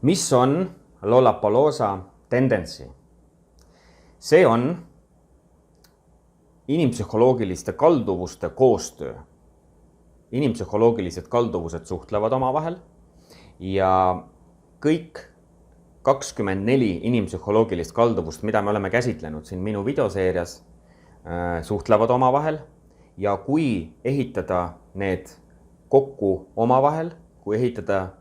Mis on Lollapalooza tendentsi? See on inimpsühholoogiliste kalduvuste koostöö. Inimpsühholoogilised kalduvused suhtlevad omavahel ja kõik 24 inimpsühholoogilist kalduvust, mida me oleme käsitlenud siin minu videoseerias, suhtlevad omavahel ja kui ehitada need kokku omavahel, kui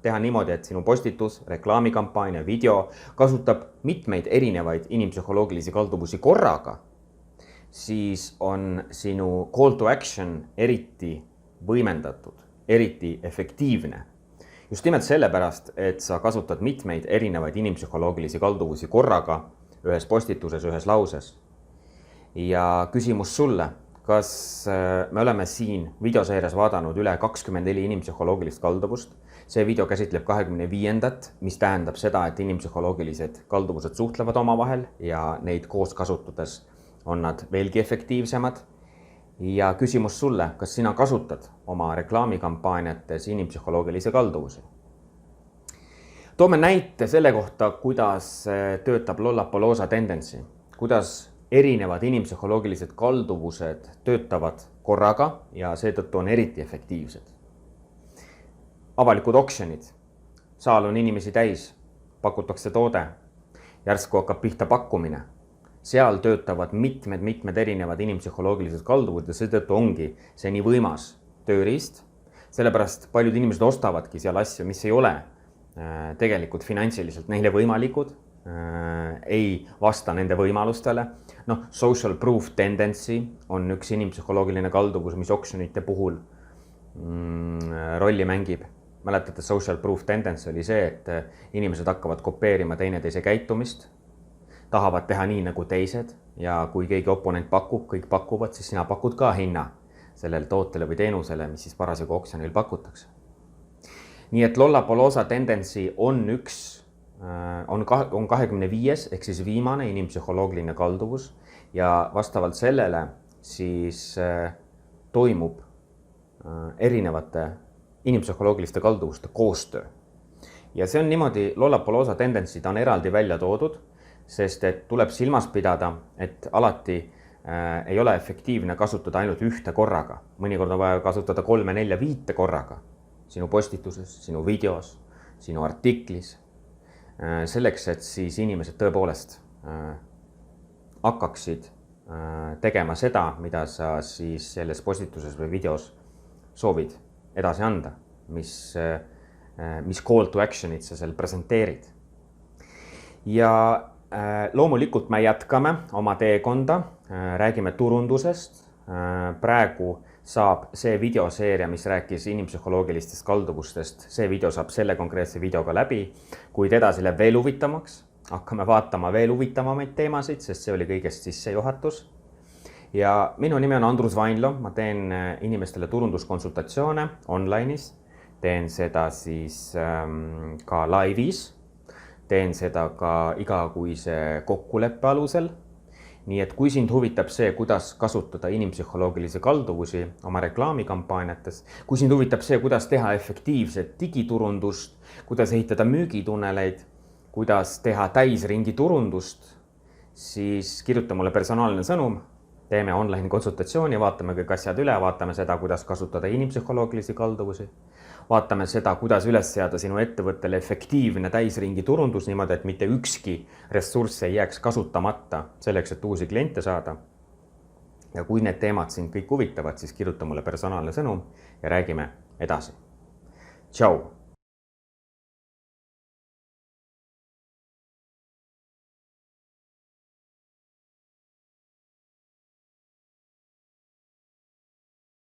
teha niimoodi, et sinu postitus, reklaamikampaania, video kasutab mitmeid erinevaid inimpsühholoogilisi kalduvusi korraga, siis on sinu call to action eriti võimendatud, eriti efektiivne. Just nimelt sellepärast, et sa kasutad mitmeid erinevaid inimpsühholoogilisi kalduvusi korraga ühes postituses, ühes lauses. Ja küsimus sulle, kas me oleme siin videoseerias vaadanud üle 24 inimpsühholoogilist kalduvust. See video käsitleb 25. mis tähendab seda, et inimpsühholoogilised kalduvused suhtlevad omavahel ja neid koos kasutades on nad veelgi efektiivsemad. Ja küsimus sulle, kas sina kasutad oma reklaamikampaaniates inimpsühholoogilisi kalduvusi? Toome näite selle kohta, kuidas töötab Lollapalooza tendentsi, kuidas erinevad inimpsühholoogilised kalduvused töötavad korraga ja seetõttu on eriti efektiivsed. Avalikud oksjonid. Saal on inimesi täis, pakutakse toode, järsku hakkab pihta pakkumine. Seal töötavad mitmed erinevad inimpsühholoogilised kalduvused ja seetõttu ongi see nii võimas tööriist. Sellepärast paljud inimesed ostavadki seal asju, mis ei ole tegelikult finantsiliselt neile võimalikud, ei vasta nende võimalustele. Social proof tendency on üks inimpsühholoogiline kalduvus, mis oksjonite puhul rolli mängib. Mäletate, social proof tendency oli see, et inimesed hakkavad kopeerima teineteise käitumist, tahavad teha nii nagu teised ja kui keegi oponent pakub, kõik pakuvad, siis sina pakud ka hinna sellele tootele või teenusele, mis siis parasjagu oksjonil pakutakse. Nii et Lollapalooza tendentsi on 25. ehk siis viimane inimpsühholoogiline kalduvus ja vastavalt sellele siis toimub erinevate inimpsühholoogiliste kalduvuste koostöö. Ja see on niimoodi, Lollapalooza tendentsi ta on eraldi välja toodud, sest et tuleb silmas pidada, et alati ei ole efektiivne kasutada ainult ühte korraga. Mõnikord on vaja kasutada 3, 4, 5 korraga sinu postituses, sinu videos, sinu artiklis. Selleks, et siis inimesed tõepoolest hakkaksid tegema seda, mida sa siis selles postituses või videos soovid edasi anda, mis call to action'id sa seal presenteerid. Ja loomulikult me jätkame oma teekonda, räägime turundusest. Praegu saab see videoseeria, mis rääkis inimpsühholoogilistest kalduvustest, see video saab selle konkreetse videoga läbi, kuid edasi läheb veel huvitavamaks. Hakkame vaatama veel huvitavamaid teemasid, sest see oli kõigest sissejuhatus. Ja minu nimi on Andrus Vainlo, ma teen inimestele turunduskonsultatsioone online'is, teen seda siis ka laivis, teen seda ka igakuise kokkuleppe alusel. Nii et kui sind huvitab see, kuidas kasutada inimpsühholoogilisi kalduvusi oma reklaamikampaaniates, kui sind huvitab see, kuidas teha efektiivset digiturundust, kuidas ehitada müügitunneleid, kuidas teha täisringi turundust, siis kirjuta mulle personaalne sõnum, teeme online konsultatsiooni, vaatame kõik asjad üle, vaatame seda, kuidas kasutada inimpsühholoogilisi kalduvusi, vaatame seda, kuidas üles seada sinu ettevõttele efektiivne täisringi turundus niimoodi, et mitte ükski ressurss ei jääks kasutamata selleks, et uusi kliente saada. Ja kui need teemad sind kõik huvitavad, siis kirjuta mulle personaalne sõnum ja räägime edasi. Tšau!